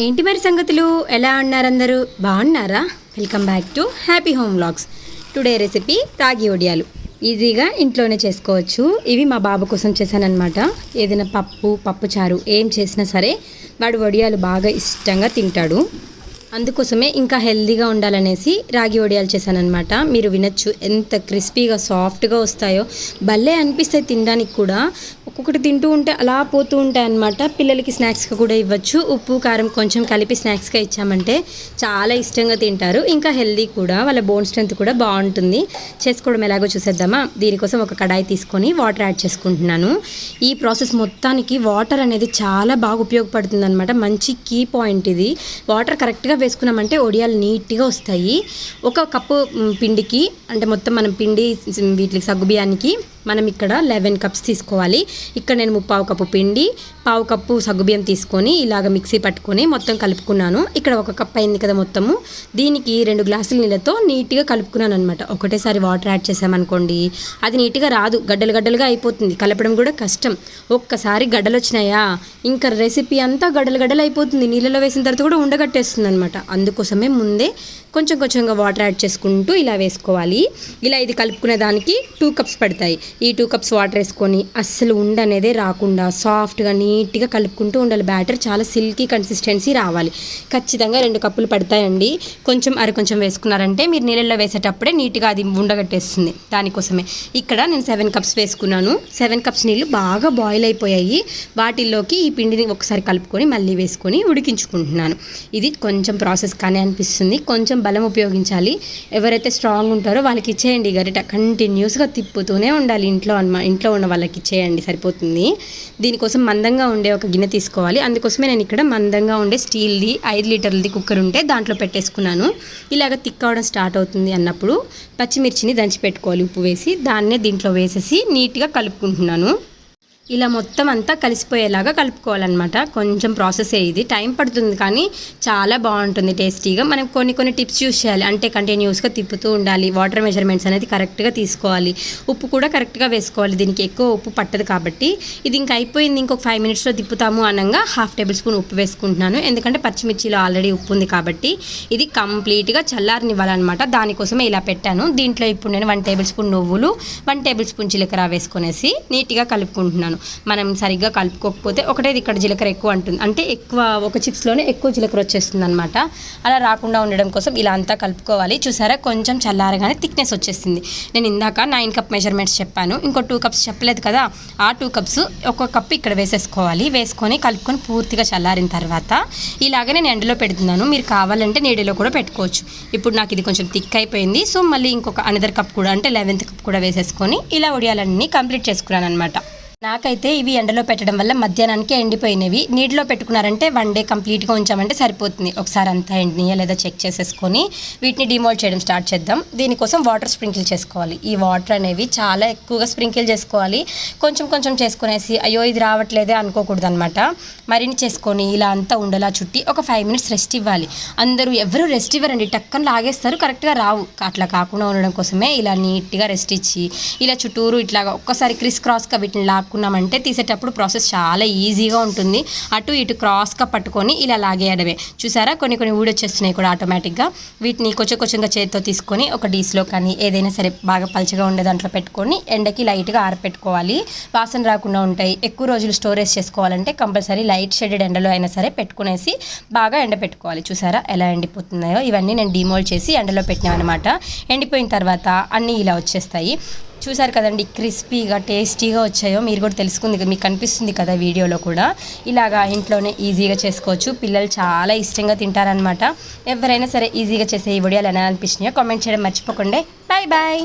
ఏంటి మరి సంగతులు, ఎలా ఉన్నారు అందరూ? బాగున్నారా? Welcome back to happy home vlogs. Today recipe రాగి వడియాలు. ఈజీగా ఇంట్లోనే చేసుకోవచ్చు. ఇవి మా బాబు కోసం చేశానన్నమాట. ఏదైనా పప్పు చారు ఏం చేసినా సరే వాడు వడియాలు బాగా ఇష్టంగా తింటాడు. అందుకోసమే ఇంకా హెల్దీగా ఉండాలనేసి రాగి వడియాలు చేశానన్నమాట. మీరు వినొచ్చు ఎంత క్రిస్పీగా సాఫ్ట్గా వస్తాయో, భలే అనిపిస్తాయి తినడానికి కూడా. ఒక్కొక్కటి తింటూ ఉంటే అలా పోతూ ఉంటాయి అన్నమాట. పిల్లలకి స్నాక్స్గా కూడా ఇవ్వచ్చు. ఉప్పు కారం కొంచెం కలిపి స్నాక్స్గా ఇచ్చామంటే చాలా ఇష్టంగా తింటారు. ఇంకా హెల్దీ కూడా, వాళ్ళ బోన్ స్ట్రెంత్ కూడా బాగుంటుంది. చేసుకోవడం ఎలాగో చూసేద్దామా. దీనికోసం ఒక కడాయి తీసుకొని వాటర్ యాడ్ చేసుకుంటున్నాను. ఈ ప్రాసెస్ మొత్తానికి వాటర్ అనేది చాలా బాగా ఉపయోగపడుతుంది అనమాట. మంచి కీ పాయింట్ ఇది. వాటర్ కరెక్ట్గా వేసుకున్నామంటే వడియాలు నీట్గా వస్తాయి. ఒక కప్పు పిండికి, అంటే మొత్తం మనం పిండి వీటికి సగ్గుబియ్యానికి మనం ఇక్కడ 11 కప్స్ తీసుకోవాలి. ఇక్కడ నేను 3/4 కప్పు పిండి, 1/4 కప్పు సగ్గుబియ్యం తీసుకొని ఇలాగ మిక్సీ పట్టుకొని మొత్తం కలుపుకున్నాను. ఇక్కడ 1 కప్ అయింది కదా మొత్తము. దీనికి 2 గ్లాసుల నీళ్ళతో నీట్గా కలుపుకున్నాను అనమాట. ఒకటేసారి వాటర్ యాడ్ చేసామనుకోండి అది నీట్గా రాదు, గడ్డలుగా అయిపోతుంది. కలపడం కూడా కష్టం. ఒక్కసారి గడ్డలు వచ్చినాయా ఇంకా రెసిపీ అంతా గడ్డలు అయిపోతుంది. నీళ్ళలో వేసిన తర్వాత కూడా ఉండగట్టేస్తుంది అనమాట. అందుకోసమే ముందే కొంచెంగా వాటర్ యాడ్ చేసుకుంటూ ఇలా వేసుకోవాలి. ఇలా ఇది కలుపుకునే దానికి 2 కప్స్ పడతాయి. ఈ 2 కప్స్ వాటర్ వేసుకొని అస్సలు ఉండనేదే రాకుండా సాఫ్ట్గా నీట్గా కలుపుకుంటూ ఉండాలి. బ్యాటర్ చాలా సిల్కీ కన్సిస్టెన్సీ రావాలి. ఖచ్చితంగా 2 కప్పులు పడతాయండి. కొంచెం వేసుకున్నారంటే మీరు నీళ్ళల్లో వేసేటప్పుడే నీట్గా అది ఉండగట్టేస్తుంది. దానికోసమే ఇక్కడ నేను 7 కప్స్ వేసుకున్నాను. 7 కప్స్ నీళ్ళు బాగా బాయిల్ అయిపోయాయి. వాటిల్లోకి ఈ పిండిని ఒకసారి కలుపుకొని మళ్ళీ వేసుకొని ఉడికించుకుంటున్నాను. ఇది కొంచెం ప్రాసెస్ కానీ అనిపిస్తుంది. కొంచెం బలం ఉపయోగించాలి. ఎవరైతే స్ట్రాంగ్ ఉంటారో వాళ్ళకి ఇచ్చేయండి గరిట. కంటిన్యూస్గా తిప్పుతూనే ఉండాలి. ఇంట్లో ఉన్న వాళ్ళకి ఇచ్చేయండి, సరిపోతుంది. దీనికోసం మందంగా ఉండే ఒక గిన్నె తీసుకోవాలి. అందుకోసమే నేను ఇక్కడ మందంగా ఉండే స్టీల్ది 5 లీటర్లది కుక్కర్ ఉంటే దాంట్లో పెట్టేసుకున్నాను. ఇలాగ తిక్కవడం స్టార్ట్ అవుతుంది అన్నప్పుడు పచ్చిమిర్చిని దంచి పెట్టుకోవాలి ఉప్పు వేసి. దాన్నే దీంట్లో వేసేసి నీట్గా కలుపుకుంటున్నాను. ఇలా మొత్తం అంతా కలిసిపోయేలాగా కలుపుకోవాలన్నమాట. కొంచెం ప్రాసెసే ఇది, టైం పడుతుంది కానీ చాలా బాగుంటుంది టేస్టీగా. మనం కొన్ని టిప్స్ యూస్ చేయాలి. అంటే కంటిన్యూస్గా తిప్పుతూ ఉండాలి. వాటర్ మెజర్మెంట్స్ అనేది కరెక్ట్గా తీసుకోవాలి. ఉప్పు కూడా కరెక్ట్గా వేసుకోవాలి. దీనికి ఎక్కువ ఉప్పు పట్టదు కాబట్టి. ఇది ఇంకా అయిపోయింది, ఇంకొక 5 మినిట్స్లో తిప్పుతాము అనగా 1/2 టేబుల్ స్పూన్ ఉప్పు వేసుకుంటున్నాను. ఎందుకంటే పచ్చిమిర్చిలో ఆల్రెడీ ఉప్పు ఉంది కాబట్టి. ఇది కంప్లీట్గా చల్లారనివ్వాలన్నమాట. దానికోసమే ఇలా పెట్టాను. దీంట్లో ఇప్పుడు నేను 1 టేబుల్ స్పూన్ నువ్వులు, 1 టేబుల్ స్పూన్ జీలకర్ర వేసుకునేసి నీట్గా కలుపుకుంటున్నాను. మనం సరిగ్గా కలుపుకోకపోతే ఒకటేది ఇక్కడ జీలకర్ర ఎక్కువ అంటుంది, అంటే ఎక్కువ ఒక చిప్స్లోనే ఎక్కువ జీలకర్ర వచ్చేస్తుంది అనమాట. అలా రాకుండా ఉండడం కోసం ఇలా అంతా కలుపుకోవాలి. చూసారా, కొంచెం చల్లారగానే థిక్నెస్ వచ్చేసింది. నేను ఇందాక 9 కప్ మెజర్మెంట్స్ చెప్పాను, ఇంకో 2 కప్స్ చెప్పలేదు కదా. ఆ 2 కప్స్ 1 కప్పు ఇక్కడ వేసేసుకోవాలి. వేసుకొని కలుపుకొని పూర్తిగా చల్లారిన తర్వాత ఇలాగే నేను ఎండలో పెడుతున్నాను. మీరు కావాలంటే నీడలో కూడా పెట్టుకోవచ్చు. ఇప్పుడు నాకు ఇది కొంచెం థిక్ అయిపోయింది. సో మళ్ళీ ఇంకొక అనదర్ కప్ కూడా, అంటే 11th కప్ కూడా వేసేసుకొని ఇలా వడియాలన్నీ కంప్లీట్ చేసుకున్నాను అనమాట. నాకైతే ఇవి ఎండలో పెట్టడం వల్ల మధ్యాహ్నానికి ఎండిపోయినవి. నీటిలో పెట్టుకున్నారంటే 1 డే కంప్లీట్గా ఉంచామంటే సరిపోతుంది. ఒకసారి అంతా ఎండినయా లేదా చెక్ చేసేసుకొని వీటిని డిమోల్డ్ చేయడం స్టార్ట్ చేద్దాం. దీనికోసం వాటర్ స్ప్రింకిల్ చేసుకోవాలి. ఈ వాటర్ అనేవి చాలా ఎక్కువగా స్ప్రింకిల్ చేసుకోవాలి. కొంచెం చేసుకునేసి అయ్యో ఇది రావట్లేదే అనుకోకూడదు అనమాట. మరిన్ని చేసుకొని ఇలా అంతా ఉండలా చుట్టి ఒక 5 మినిట్స్ రెస్ట్ ఇవ్వాలి. ఎవరు రెస్ట్ ఇవ్వరండి, టక్కన లాగేస్తారు, కరెక్ట్గా రావు. అట్లా కాకుండా ఉండడం కోసమే ఇలా నీట్గా రెస్ట్ ఇచ్చి ఇలా చుట్టూరు ఇట్లాగా ఒక్కసారి క్రిస్ క్రాస్గా వీటిని లాక్కున్నామంటే తీసేటప్పుడు ప్రాసెస్ చాలా ఈజీగా ఉంటుంది. అటు ఇటు క్రాస్గా పట్టుకొని ఇలా లాగేయడమే. చూసారా, కొన్ని ఊడొచ్చేస్తున్నాయి కూడా ఆటోమేటిక్గా. వీటిని కొంచెంగా చేతితో తీసుకొని ఒక డీస్లో కానీ ఏదైనా సరే బాగా పలుచగా ఉండే దాంట్లో పెట్టుకొని ఎండకి లైట్గా ఆరపెట్టుకోవాలి. వాసన రాకుండా ఉంటాయి. ఎక్కువ రోజులు స్టోరేజ్ చేసుకోవాలంటే కంపల్సరీ లైట్ షేడెడ్ ఎండలో అయినా సరే పెట్టుకునేసి బాగా ఎండ పెట్టుకోవాలి. చూసారా ఎలా ఎండిపోతున్నాయో. ఇవన్నీ నేను డిమోల్డ్ చేసి ఎండలో పెట్టినాను అనమాట. ఎండిపోయిన తర్వాత అన్నీ ఇలా వచ్చేస్తాయి. చూసారు కదండి, క్రిస్పీగా టేస్టీగా వచ్చాయో. మీరు కూడా తెలుసుకుంది, మీకు కనిపిస్తుంది కదా వీడియోలో కూడా. ఇలాగా ఇంట్లోనే ఈజీగా చేసుకోవచ్చు. పిల్లలు చాలా ఇష్టంగా తింటారనమాట. ఎవరైనా సరే ఈజీగా చేసే ఈ వడియాలు ఎలా అనిపించినాయో కామెంట్ చేయడం మర్చిపోకండి. బాయ్.